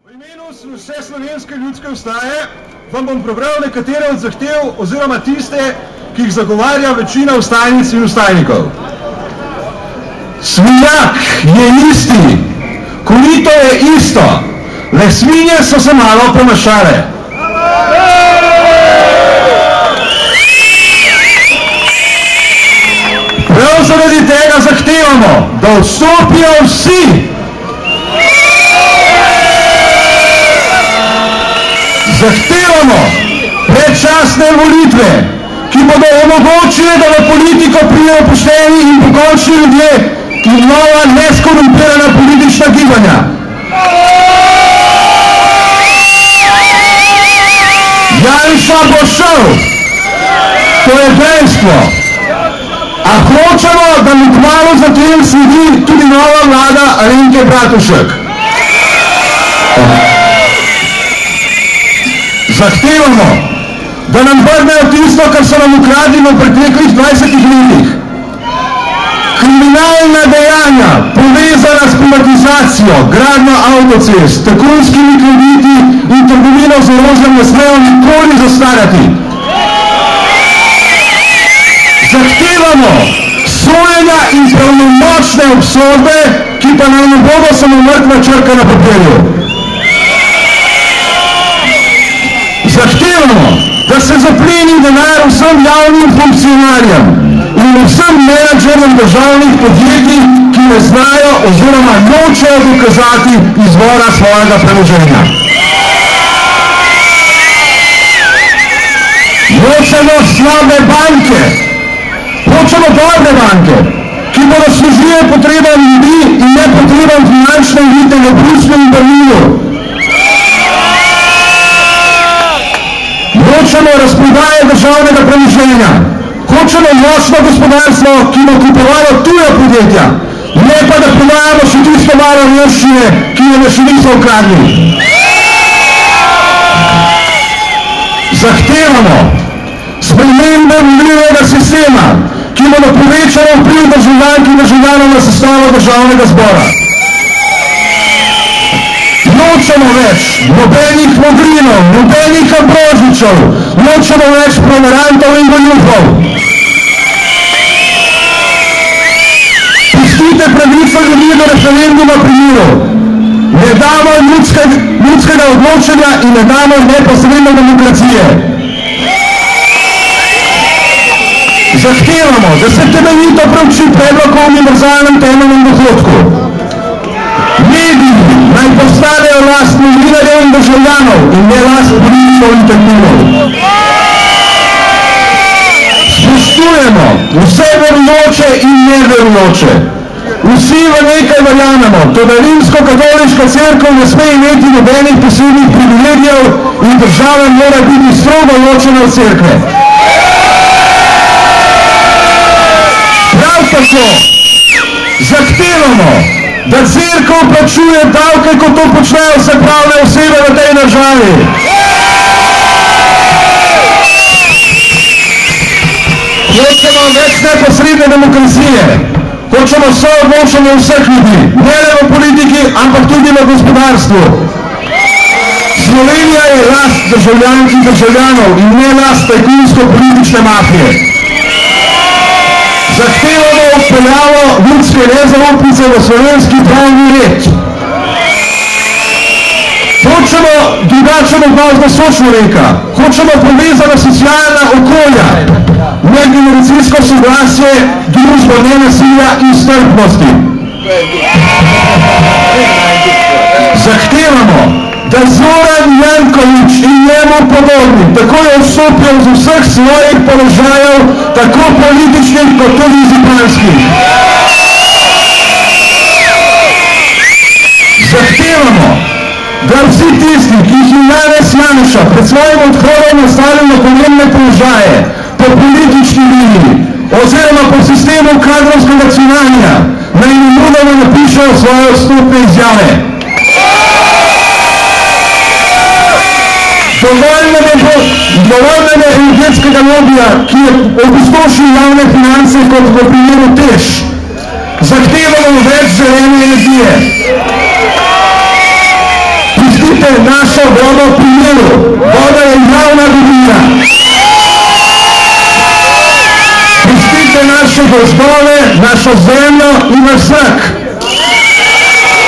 V imenu vse slovenske ljudske vstaje vam bom prebral nekatere od zahtev oziroma tiste, ki jih zagovarja večina vstajnic in vstajnikov. Svinjak je isti, korito je isto, le svinje so se malo pomašale. Prav zaradi tega zahtevamo, da odstopijo vsi. Zahtevamo predčasne volitve, ki bodo omogočile, da v politiko pridejo pošteni in pokončni ljudje in nova neskorumpirana politična gibanja. Janša bo šel, to je dejstvo. A hočemo, da mu kmalu zatem sledi tudi nova vlada Alenke Bratušek. Zahtevamo, da nam vrnejo tisto, kar so nam ukradli v preteklih 20 letih. Kriminalna dejanja, povezana s privatizacijo, gradnjo avtocest, tajkunskimi krediti in trgovino z orožjem ne smejo nikoli zastarati. Zahtevamo sojenja in pravnomočne obsodbe, ki pa nam ne bodo samo mrtva črka na papirju. Zahtevamo, da se zapleni denar vsem javnim funkcionarjem in vsem menedžerjem državnih podjetij, ki ne znajo oziroma nočejo dokazati izvora svojega premoženja. Hočemo slabe banke, hočemo dobre banke, ki bodo služile potrebam ljudi in ne potrebam finančne elite v Bruslju in Berlinu. Hočemo razprodaje državnega premoženja, hočemo močno gospodarstvo, ki bo kupovalo tuja podjetja, ne pa da prodajamo še tisto malo revščine, ki je še niso ukradli. Zahtevamo spremembe volilnega sistema, ki bodo povečalo vpliv državljank in državljanov na sestavo državnega zbora. Nočemo več nobenih Mogrinov, nobenih Ambrožičev, nočemo več promerantov in goljufov. Pustite pravico ljudi do referenduma pri miru. Ne damo ljudskega odločanja in ne damo neposredne demokracije. Zahtevamo, da se temeljito preuči predlog o univerzalnem temeljnem dohodku. Mediji naj postanejo last novinarjev in državljanov in ne last politikov in tajkunov. Spoštujemo vse verujoče in neverujoče. Vsi v nekaj verjamemo, toda rimsko-katoliška cerkev ne sme imeti nobenih posebnih privilegijev in država mora biti strogo ločena od cerkve. Prav tako zahtevamo, da cerkev plačuje davke, kot to počnejo vse pravne osebe v tej državi. Hočemo več neposredne demokracije, hočemo soodločanje vseh ljudi, ne le v politiki, ampak tudi v gospodarstvu. Slovenija je last državljank in državljanov in ne last tajkunsko-politične mafije. Zahtevamo vpeljavo ljudske nezaupnice v slovenski pravni red. Hočemo drugačen odnos do sočloveka, hočemo povezana socialna okolja, medgeneracijsko soglasje, družbo nenasilja in strpnosti. Zahtevamo, da Zoran Janković in njemu podobni takoj odstopijo z vseh svojih položajev, tako političnih kot tudi županskih. Zahtevamo, da vsi tisti, ki jih je Janez Janša pred svojim odhodom nastavil na pomembne položaje po politični liniji oziroma po sistemu kadrovskega cunamija, naj nemudoma napišejo svoje odstopne izjave. Dovolj nam je energetskega lobija, ki je opustošil javne finance kot v primeru TEŠ. Zahtevamo več zelene energije. Pustite našo vodo pri miru. Voda je javna dobrina. Pustite naše gozdove, našo zemljo in naš zrak.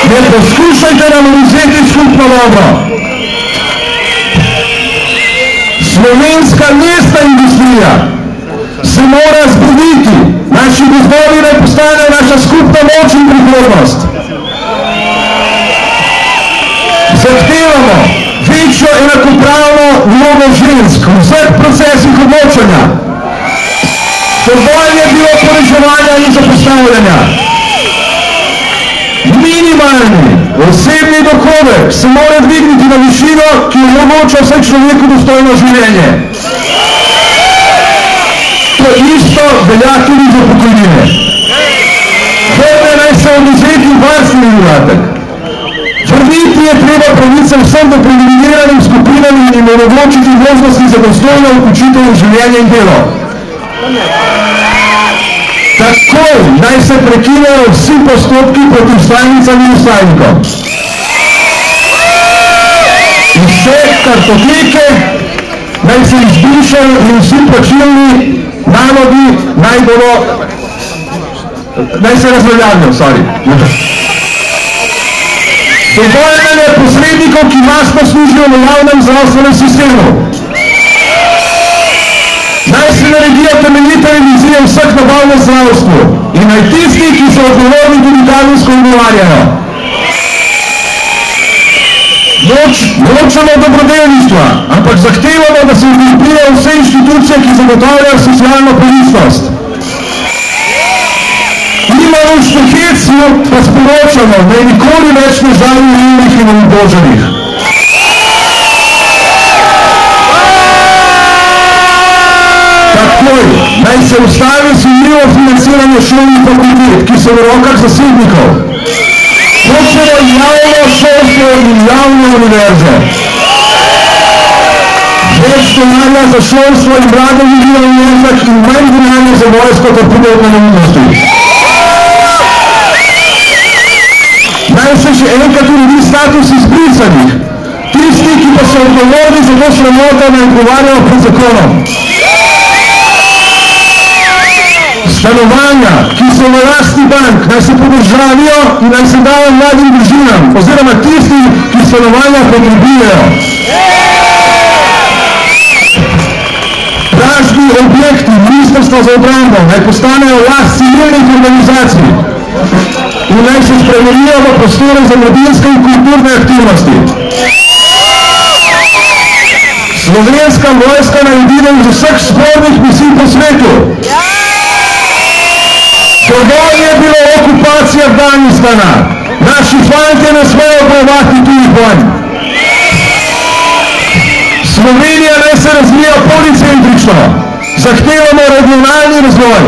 Ne poskušajte nam vzeti skupno dobro. Slovenska lesna industrija se mora zbuditi. Naši gozdovi naj postanejo naša skupna moč in prihodnost. Zahtevamo večjo enakopravno vlogo žensk v vseh procesih odločanja. Dovolj je bilo poniževanja in zapostavljanja. Minimalni osebni dohodek se mora dvigniti na višino, ki omogoča vsem človeku dostojno življenje. To isto velja tudi za pokojnine. Vrne naj se odvzeti varstveni dodatek. Vrniti je treba pravice vsem deprivilegiranim skupinam in jim omogočiti možnosti za dostojno vključitev v življenje in delo. Takoj naj se prekinejo vsi postopki proti vstajnicam in vstajnikom. Vse kartoteke naj se izbrišajo in vsi plačilni nalogi naj se razveljavijo, Dovoljene posrednikov, ki masno služijo v javnem zdravstvenem sistemu. Naj se naredijo temeljite revizije vseh nabav v zdravstvu in naj tisti, ki so odgovorni, tudi kazensko odgovarjajo. Nočemo dobrodelništva, ampak zahtevamo, da se vključijo vse inštitucije, ki zagotavljajo socialno pravičnost. Imamo v Štehecju, pa sporočamo, da je nikoli več ne žali revnih in obuboženih. Takoj naj se ustavi sumljivo financiranje šolnih fakultet, ki so v rokah zasebnikov. Hočemo javno šolstvo in javne univerze. Več denarja za šolstvo in mlade ljudi na univerzah in manj denarja za vojsko ter podobne neumnosti. Naj se še enkrat uredi status izbrisanih. Tisti, ki pa so odgovorni za to sramoto, naj odgovarjajo pred zakonom. Stanovanja, ki so v lasti bank, naj se podržavijo in naj se dajo mladim družinam, oziroma tistim, ki stanovanja potrebujejo. Pražni objekti Ministrstva za obrambo naj postanejo last civilnih organizacij in naj se spremenijo v prostore za mladinske in kulturne aktivnosti. Slovenska vojska naj odide iz vseh spornih misij po svetu. Dovolj je bilo okupacije Afganistana. Naši fantje ne smejo bojevati tujih vojn. Slovenija naj se razvija policentrično. Zahtevamo regionalni razvoj.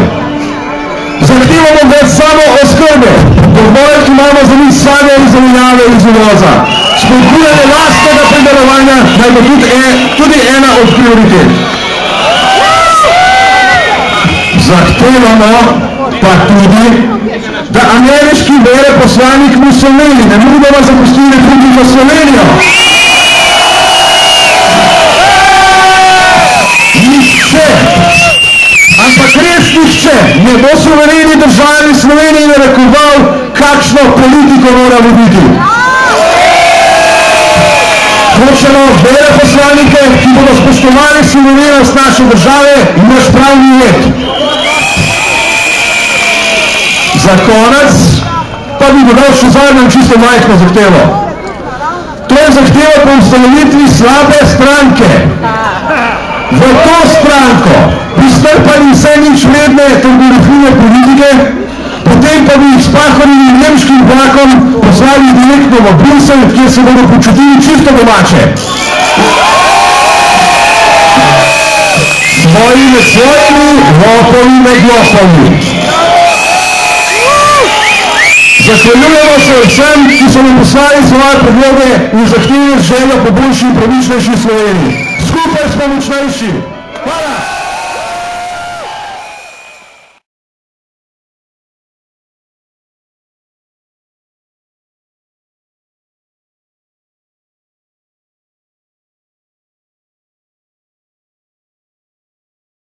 Zahtevamo več samo oskrbe. Dovolj imamo za njih sadja in zelenjave iz uvoza. Spodbujanje lastnega pridelovanja naj bo tudi ena od prioritet. Zahtevamo pa tudi, da ameriški veleposlanik Mussolini nemudoma zapusti Republiko Slovenijo. Nihče, ampak res nihče ne bo suvereni državi Sloveniji narekoval, kakšno politiko mora voditi. Hočemo veleposlanike, ki bodo spoštovali suverenost naše države in naš pravni red. Za konec pa bi dodal še zadnjo čisto majhno zahtevo. To je zahteva po ustanovitvi slabe stranke. V to stranko bi strpali vse nič vredne trgovine politike, potem pa bi jih s Pahorjevim nemškim vlakom poslali direktno v Bruselj, kjer se bodo počutili čisto domače. Svoji med svojimi, lopovi med lopovi. Zahvaljujemo se vsem, ki so nam poslali svoje predloge in zahteve z željo po boljši in pravičnejši Sloveniji. Skupaj smo močnejši. Hvala!